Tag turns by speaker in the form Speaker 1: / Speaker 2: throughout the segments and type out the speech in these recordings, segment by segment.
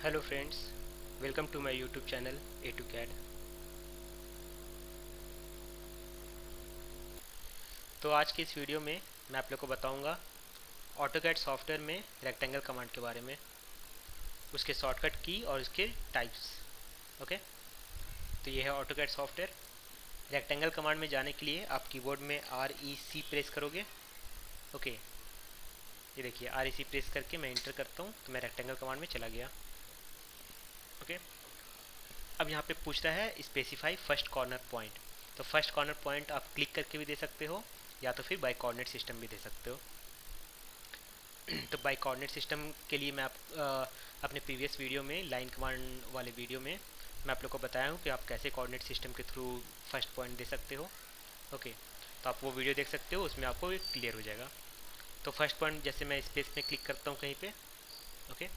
Speaker 1: Hello friends, welcome to my YouTube channel A to CAD. तो आज की इस वीडियो में मैं आप लोग को बताऊंगा ऑटोकैड सॉफ्टवेयर में रेक्टेंगल कमांड के बारे में, उसके शॉर्टकट की और उसके टाइप्स। ओके, तो ये है ऑटोकैड सॉफ्टवेयर। रेक्टेंगल कमांड में जाने के लिए आप कीबोर्ड में REC प्रेस करोगे। ओके, ये देखिए REC प्रेस करके मैं इंटर करता हूँ तो मैं रेक्टेंगल कमांड में चला गया। ओके, अब यहाँ पे पूछ रहा है स्पेसिफाई फर्स्ट कॉर्नर पॉइंट। तो फर्स्ट कॉर्नर पॉइंट आप क्लिक करके भी दे सकते हो या तो फिर बाय कोऑर्डिनेट सिस्टम भी दे सकते हो। तो बाय कोऑर्डिनेट सिस्टम के लिए मैं अपने प्रीवियस वीडियो में लाइन कमांड वाले वीडियो में मैं आप लोग को बताया हूँ कि आप कैसे कोऑर्डिनेट सिस्टम के थ्रू फर्स्ट पॉइंट दे सकते हो। ओके, तो आप वो वीडियो देख सकते हो, उसमें आपको क्लियर हो जाएगा। तो फर्स्ट पॉइंट जैसे मैं स्पेस में क्लिक करता हूँ कहीं पे। ओके,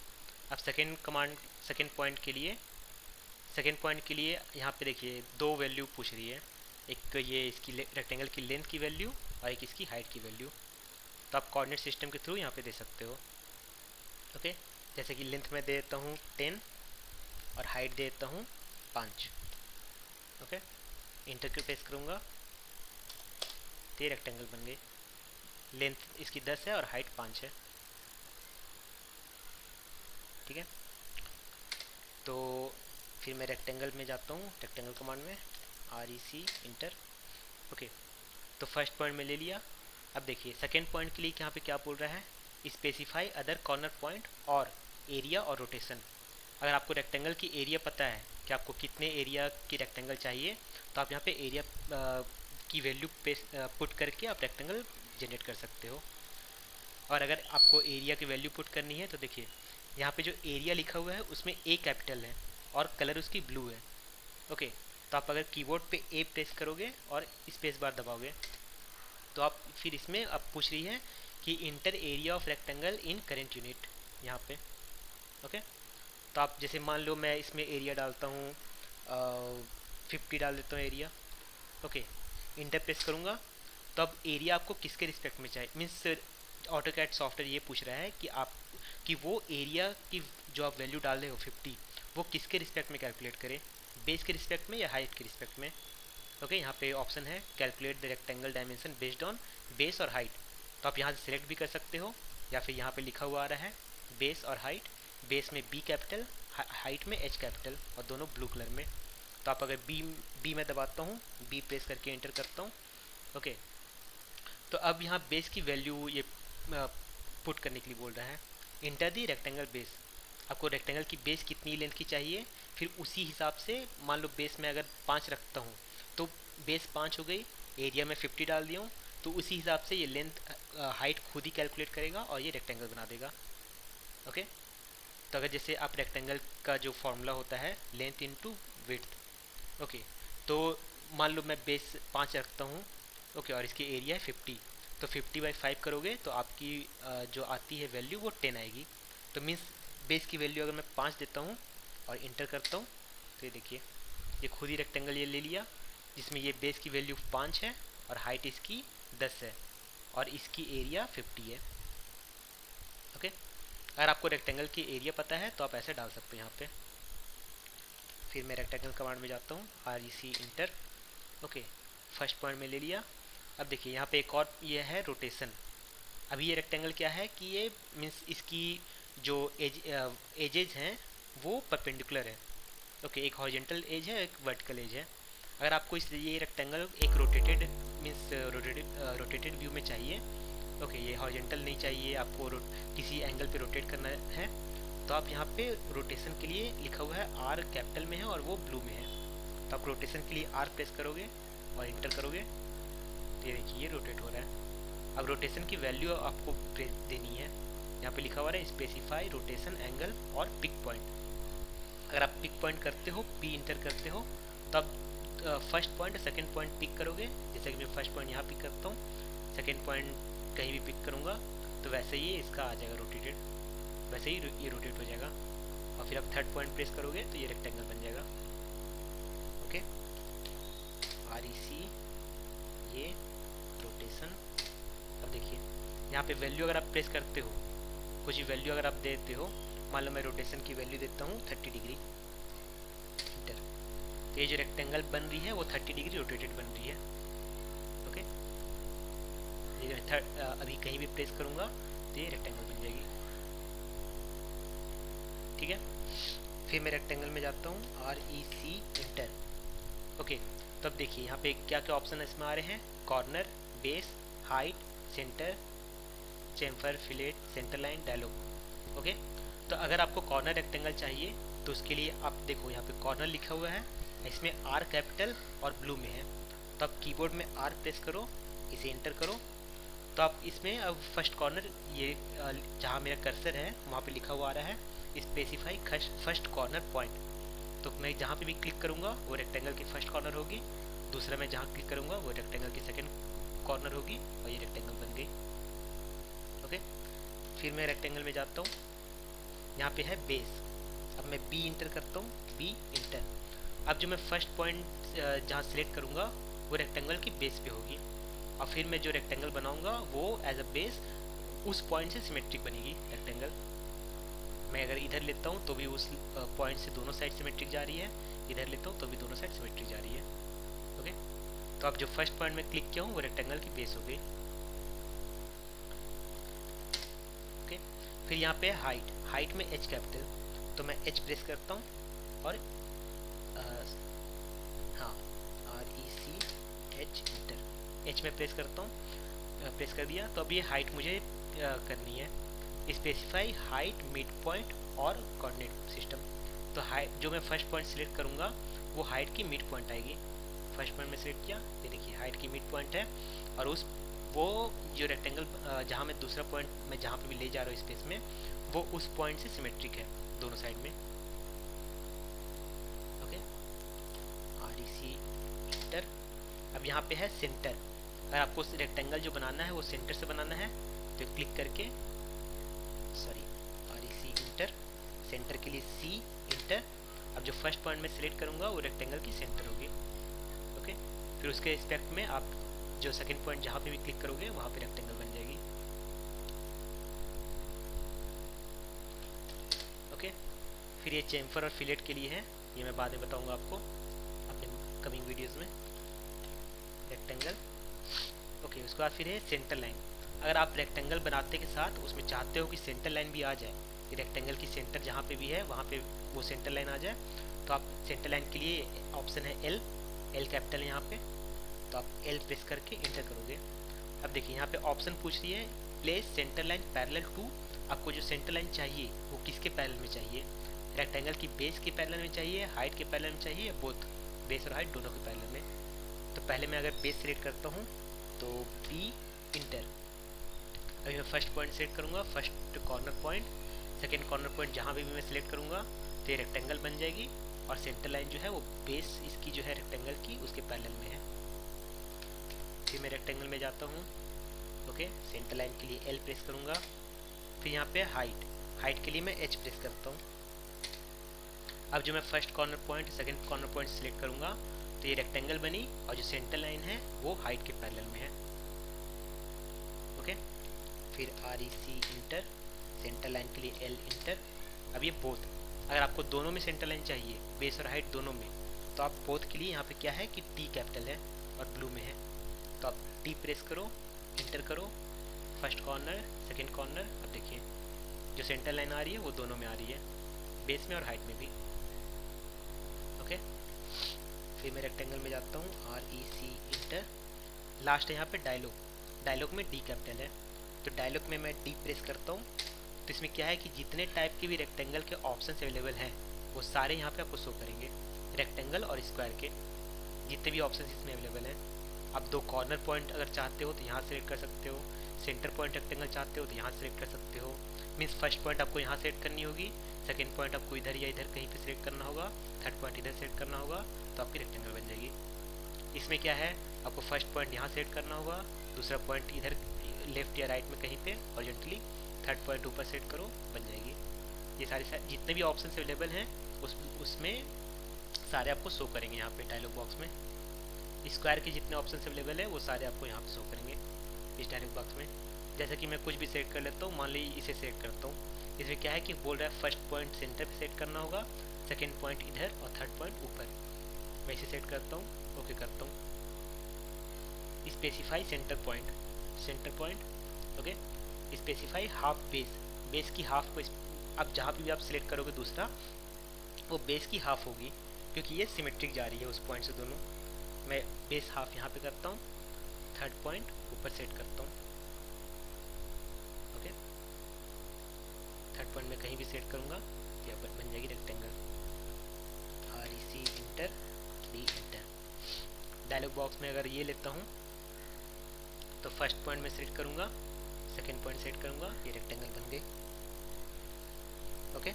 Speaker 1: अब सेकेंड पॉइंट के लिए यहाँ पे देखिए दो वैल्यू पूछ रही है। एक ये इसकी रेक्टेंगल की लेंथ की वैल्यू और एक इसकी हाइट की वैल्यू। तो आप कोऑर्डिनेट सिस्टम के थ्रू यहाँ पे दे सकते हो। ओके, जैसे कि लेंथ में दे देता हूँ 10 और हाइट दे देता हूँ 5। ओके, इंटर की प्रेस करूँगा तो ये रेक्टेंगल बन गई। लेंथ इसकी 10 है और हाइट 5 है। ठीक है, तो फिर मैं रेक्टेंगल में जाता हूँ, रेक्टेंगल कमांड में REC इंटर। ओके, तो फर्स्ट पॉइंट में ले लिया। अब देखिए सेकेंड पॉइंट के लिए यहाँ पे क्या बोल रहा है, स्पेसिफाई अदर कॉर्नर पॉइंट और एरिया और रोटेशन। अगर आपको रेक्टेंगल की एरिया पता है कि आपको कितने एरिया की रेक्टेंगल चाहिए, तो आप यहाँ पे एरिया की वैल्यू पे पुट करके आप रेक्टेंगल जनरेट कर सकते हो। और अगर आपको एरिया की वैल्यू पुट करनी है तो देखिए यहाँ पे जो एरिया लिखा हुआ है उसमें A कैपिटल है और कलर उसकी ब्लू है। ओके, तो आप अगर कीबोर्ड पे A प्रेस करोगे और स्पेस बार दबाओगे तो आप फिर इसमें अब पूछ रही है कि inter area of rectangle in current unit यहाँ पे। ओके, तो आप जैसे मान लो मैं इसमें एरिया डालता हूँ 50 डाल देता हूँ एरिया। ओके, इंटर प्रेस करूँगा तो अब एरिया आपको किसके रिस्पेक्ट में चाहिए, मीन्स ऑटोकैड सॉफ्टवेयर ये पूछ रहा है कि आप कि वो एरिया की जो आप वैल्यू डाल रहे हो 50, वो किसके रिस्पेक्ट में कैलकुलेट करें, बेस के रिस्पेक्ट में या हाइट के रिस्पेक्ट में। ओके, यहाँ पे ऑप्शन है calculate the rectangle dimension based on base और हाइट। तो आप यहाँ से सिलेक्ट भी कर सकते हो या फिर यहाँ पे लिखा हुआ आ रहा है बेस और हाइट। बेस में B कैपिटल, हाइट में H कैपिटल और दोनों ब्लू कलर में। तो आप अगर बी में दबाता हूँ, B प्रेस करके एंटर करता हूँ। ओके, तो अब यहाँ बेस की वैल्यू ये पुट करने के लिए बोल रहा है। इंटर दी रेक्टेंगल बेस, आपको रेक्टेंगल की बेस कितनी लेंथ की चाहिए, फिर उसी हिसाब से मान लो बेस में अगर 5 रखता हूँ तो बेस 5 हो गई, एरिया में 50 डाल दिया हूँ, तो उसी हिसाब से ये लेंथ हाइट खुद ही कैलकुलेट करेगा और ये रेक्टेंगल बना देगा। ओके, तो अगर जैसे आप रेक्टेंगल का जो फॉर्मूला होता है लेंथ इनटू विड्थ। ओके, तो मान लो मैं बेस 5 रखता हूँ। ओके, और इसकी एरिया है 50, तो 50/5 करोगे तो आपकी जो आती है वैल्यू वो 10 आएगी। तो मीन्स बेस की वैल्यू अगर मैं 5 देता हूँ और इंटर करता हूँ तो ये देखिए ये खुद ही रेक्टेंगल ये ले लिया, जिसमें ये बेस की वैल्यू 5 है और हाइट इसकी 10 है और इसकी एरिया 50 है। ओके, अगर आपको रेक्टेंगल की एरिया पता है तो आप ऐसे डाल सकते हो यहाँ पे। फिर मैं रेक्टेंगल कमांड में जाता हूँ REC inter. Okay, first point में ले लिया। अब देखिए यहाँ पे एक और ये है रोटेशन। अभी ये रेक्टेंगल क्या है कि ये मीन्स इसकी जो एजेज हैं वो परपेंडिकुलर है। ओके, एक हॉरिजेंटल एज है, एक वर्टिकल एज है। अगर आपको इस ये रेक्टेंगल एक रोटेटेड मीन्स रोटेटेड व्यू में चाहिए। ओके, ये हॉरिजेंटल नहीं चाहिए आपको, किसी एंगल पे रोटेट करना है, तो आप यहाँ पे रोटेशन के लिए लिखा हुआ है R कैपिटल में है और वो ब्लू में है। तो आप रोटेशन के लिए R प्रेस करोगे और इंटर करोगे तो ये देखिए ये रोटेट हो रहा है। अब रोटेशन की वैल्यू आपको देनी है, यहाँ पे लिखा हुआ है स्पेसिफाई रोटेशन एंगल और पिक पॉइंट। अगर आप पिक पॉइंट करते हो, P इंटर करते हो, तब फर्स्ट पॉइंट और सेकेंड पॉइंट पिक करोगे। जैसे कि मैं फर्स्ट पॉइंट यहाँ पिक करता हूँ, सेकेंड पॉइंट कहीं भी पिक करूँगा तो वैसे ही इसका आ जाएगा रोटेटेड, वैसे ही ये रोटेट हो जाएगा। और फिर आप थर्ड पॉइंट प्रेस करोगे तो ये रेक्टेंगल बन जाएगा। ओके, REC ये रोटेशन। अब देखिए यहाँ पे वैल्यू अगर आप प्रेस करते हो, कुछ वैल्यू अगर आप देते हो मान लो मैं रोटेशन की वैल्यू देता हूँ 30 डिग्री, इंटर। तो ये जो रेक्टेंगल बन रही है वो 30 डिग्री रोटेटेड बन रही है। ओके, ये अभी कहीं भी प्रेस करूँगा तो ये रेक्टेंगल बन जाएगी। ठीक है, फिर मैं रेक्टेंगल में जाता हूँ, REC इंटर। ओके, तो अब देखिए यहाँ पे क्या क्या ऑप्शन इसमें आ रहे हैं, corner, base, height, centre, chamfer, fillet, centre line, dialogue. Okay, तो अगर आपको कॉर्नर रेक्टेंगल चाहिए तो उसके लिए आप देखो यहाँ पे कॉर्नर लिखा हुआ है, इसमें R कैपिटल और ब्लू में है। तो आप कीबोर्ड में R प्रेस करो, इसे एंटर करो, तो आप इसमें अब फर्स्ट कॉर्नर, ये जहाँ मेरा कर्सर है वहाँ पे लिखा हुआ आ रहा है स्पेसिफाई फर्स्ट कॉर्नर पॉइंट। तो मैं जहाँ पे भी क्लिक करूँगा वो रेक्टेंगल की फर्स्ट कॉर्नर होगी, दूसरा मैं जहाँ क्लिक करूँगा वो रेक्टेंगल की सेकंड कॉर्नर होगी, और ये रेक्टेंगल बन गई। ओके, फिर मैं रेक्टेंगल में जाता हूँ, यहाँ पे है बेस। अब मैं B इंटर करता हूँ, B इंटर। अब जो मैं फर्स्ट पॉइंट जहाँ सिलेक्ट करूँगा वो रेक्टेंगल की बेस पे होगी, और फिर मैं जो रेक्टेंगल बनाऊँगा वो एज अ बेस उस पॉइंट से सिमेट्रिक बनेगी रेक्टेंगल। मैं अगर इधर लेता हूँ तो भी उस पॉइंट से दोनों साइड सिमेट्रिक जा रही है, इधर लेता हूँ तो भी दोनों साइड सिमेट्रिक जा रही है। ओके, तो अब जो फर्स्ट पॉइंट में क्लिक किया हूँ वो रेक्टेंगल की बेस हो गई। ओके, फिर यहाँ पे हाइट, हाइट में H कैपिटल, तो मैं H प्रेस करता हूँ और हाँ REC H इंटर, H में प्रेस करता हूँ, प्रेस कर दिया। तो अब ये हाइट मुझे करनी है, स्पेसिफाई हाइट मिड पॉइंट और कोऑर्डिनेट सिस्टम। तो हाइट जो मैं फर्स्ट पॉइंट सिलेक्ट करूँगा वो हाइट की मिड पॉइंट आएगी। फर्स्ट पॉइंट में सिलेक्ट किया, ये देखिए हाइट की मिड पॉइंट है, और उस वो जो रेक्टेंगल जहाँ मैं दूसरा पॉइंट मैं जहाँ पे भी ले जा रहा हूँ स्पेस में, वो उस पॉइंट से सिमेट्रिक है दोनों साइड में। Okay, REC inter. अब यहाँ पे है सेंटर, अगर आपको रेक्टेंगल जो बनाना है वो सेंटर से बनाना है तो क्लिक करके, सॉरी REC इंटर, सेंटर के लिए C इंटर। अब जो फर्स्ट पॉइंट में सिलेक्ट करूँगा वो रेक्टेंगल की सेंटर होगी। ओके, फिर उसके रिस्पेक्ट में आप जो सेकंड पॉइंट जहाँ पे भी क्लिक करोगे वहाँ पे रेक्टेंगल बन जाएगी। ओके, फिर ये चेम्फर और फिलेट के लिए है, ये मैं बाद में बताऊँगा आपको अपने कमिंग वीडियोज़ में। रेक्टेंगल, ओके, उसके बाद फिर है सेंटर लाइन। अगर आप रेक्टेंगल बनाते के साथ उसमें चाहते हो कि सेंटर लाइन भी आ जाए, रेक्टेंगल की सेंटर जहाँ पे भी है वहाँ पे वो सेंटर लाइन आ जाए, तो आप सेंटर लाइन के लिए ऑप्शन है L कैपिटल है यहाँ पे, तो आप L प्रेस करके इंटर करोगे। अब देखिए यहाँ पे ऑप्शन पूछ रही है place centre line parallel to, आपको जो सेंटर लाइन चाहिए वो किसके पैरेलल में चाहिए, रेक्टेंगल की बेस के पैरेलल में चाहिए, हाइट के पैरेलल में चाहिए, बोथ बेस और हाइट दोनों के पैरेलल में। तो पहले मैं अगर बेस सिलेक्ट करता हूँ तो B इंटर। अभी मैं फर्स्ट पॉइंट सेलेक्ट करूँगा, first corner point, second corner point जहाँ भी मैं सिलेक्ट करूँगा तो ये रेक्टेंगल बन जाएगी, और सेंटर लाइन जो है वो बेस इसकी जो है रेक्टेंगल की उसके पैरेलल में है। फिर मैं रेक्टेंगल में जाता हूँ। ओके, सेंटर लाइन के लिए L प्रेस करूँगा, फिर यहाँ पे हाइट, हाइट के लिए मैं H प्रेस करता हूँ। अब जो मैं first corner point second corner point select करूँगा तो ये रेक्टेंगल बनी, और जो सेंटर लाइन है वो हाइट के पैरेलल में है। ओके, फिर REC इंटर, सेंटर लाइन के लिए L इंटर। अब ये बोथ, अगर आपको दोनों में सेंटर लाइन चाहिए, बेस और हाइट दोनों में, तो आप बोथ के लिए यहाँ पे क्या है कि T कैपिटल है और ब्लू में है, तो आप T प्रेस करो, इंटर करो, फर्स्ट कॉर्नर सेकेंड कॉर्नर। अब देखिए जो सेंटर लाइन आ रही है वो दोनों में आ रही है, बेस में और हाइट में भी। ओके, फिर मैं रेक्टेंगल में जाता हूँ, REC इंटर। लास्ट है यहाँ पे डायलॉग, डायलॉग में D कैपिटल है, तो डायलॉग में मैं D प्रेस करता हूँ। तो इसमें क्या है कि जितने टाइप के भी रेक्टेंगल के ऑप्शंस अवेलेबल हैं वो सारे यहाँ पे आपको शो करेंगे, रेक्टेंगल और स्क्वायर के जितने भी ऑप्शंस इसमें अवेलेबल हैं। आप दो कॉर्नर पॉइंट अगर चाहते हो तो यहाँ सेलेक्ट कर सकते हो, सेंटर पॉइंट रेक्टेंगल चाहते हो तो यहाँ सेलेक्ट कर सकते हो। मीन्स फर्स्ट पॉइंट आपको यहाँ सेलेक्ट करनी होगी, सेकेंड पॉइंट आपको इधर या इधर कहीं पे सेलेक्ट करना होगा, थर्ड पॉइंट इधर सेलेक्ट करना होगा, तो आपकी रेक्टेंगल बन जाएगी। इसमें क्या है, आपको फर्स्ट पॉइंट यहाँ सेलेक्ट करना होगा, दूसरा पॉइंट इधर लेफ्ट या राइट में कहीं पे हॉरिजॉन्टली, थर्ड पॉइंट ऊपर सेट करो, बन जाएगी। ये सारे जितने भी ऑप्शन अवेलेबल हैं उसमें सारे आपको शो करेंगे यहाँ पे डायलॉग बॉक्स में। स्क्वायर के जितने ऑप्शन अवेलेबल है वो सारे आपको यहाँ पे शो करेंगे इस डायलॉग बॉक्स में। जैसे कि मैं कुछ भी सेलेक्ट कर लेता हूँ, मान लीजिए इसे सेलेक्ट करता हूँ, इसमें क्या है कि बोल रहा है फर्स्ट पॉइंट सेंटर पे सेट करना होगा, सेकेंड पॉइंट इधर और थर्ड पॉइंट ऊपर। मैं इसे सेट करता हूँ, ओके करता हूँ। Specify centre point, centre point okay. Specify half base, base की हाफ को अब जहाँ पे भी आप सिलेक्ट करोगे दूसरा, वो बेस की हाफ होगी, क्योंकि ये सिमेट्रिक जा रही है उस पॉइंट से दोनों। मैं बेस हाफ यहाँ पे करता हूँ, थर्ड पॉइंट ऊपर सेट करता हूँ, ओके। थर्ड पॉइंट में कहीं भी सेट करूँगा तो यहाँ पर बन जाएगी rectangle. REC enter, D enter. Dialogue box में अगर ये लेता हूँ तो फर्स्ट पॉइंट में सेट करूँगा, सेकेंड पॉइंट सेट करूँगा, ये रेक्टेंगल बन गई, ओके।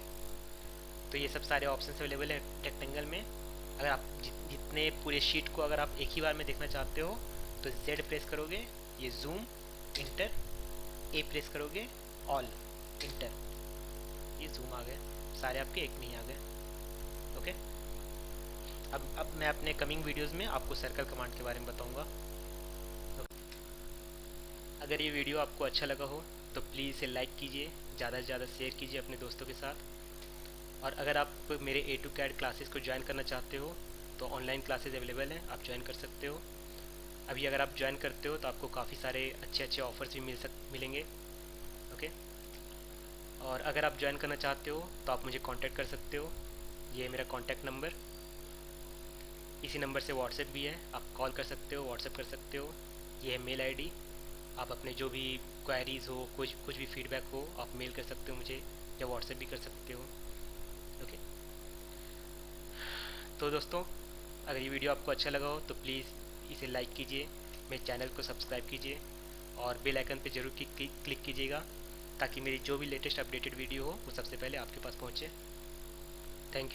Speaker 1: तो ये सब सारे ऑप्शन अवेलेबल है रेक्टेंगल में। अगर आप जितने पूरे शीट को अगर आप एक ही बार में देखना चाहते हो तो Z प्रेस करोगे, ये जूम इंटर, A प्रेस करोगे ऑल इंटर, ये जूम आ गए, सारे आपके एक में ही आ गए, ओके। अब मैं अपने कमिंग वीडियोस में आपको सर्कल कमांड के बारे में बताऊंगा। अगर ये वीडियो आपको अच्छा लगा हो तो प्लीज़ इसे लाइक कीजिए, ज़्यादा से ज़्यादा शेयर कीजिए अपने दोस्तों के साथ। और अगर आप मेरे A2CAD क्लासेस को ज्वाइन करना चाहते हो तो ऑनलाइन क्लासेस अवेलेबल हैं, आप ज्वाइन कर सकते हो। अभी अगर आप ज्वाइन करते हो तो आपको काफ़ी सारे अच्छे अच्छे ऑफर्स भी मिलेंगे, ओके। और अगर आप ज्वाइन करना चाहते हो तो आप मुझे कांटेक्ट कर सकते हो, ये है मेरा कांटेक्ट नंबर। इसी नंबर से व्हाट्सएप भी है, आप कॉल कर सकते हो, व्हाट्सएप कर सकते हो। ये है मेल आईडी, आप अपने जो भी क्वेरीज हो, कुछ भी फीडबैक हो, आप मेल कर सकते हो मुझे, या व्हाट्सएप भी कर सकते हो, ओके। तो दोस्तों, अगर ये वीडियो आपको अच्छा लगा हो तो प्लीज़ इसे लाइक कीजिए, मेरे चैनल को सब्सक्राइब कीजिए और बेल आइकन पे ज़रूर क्लिक कीजिएगा, ताकि मेरी जो भी लेटेस्ट अपडेटेड वीडियो हो वो सबसे पहले आपके पास पहुँचे। Thank you.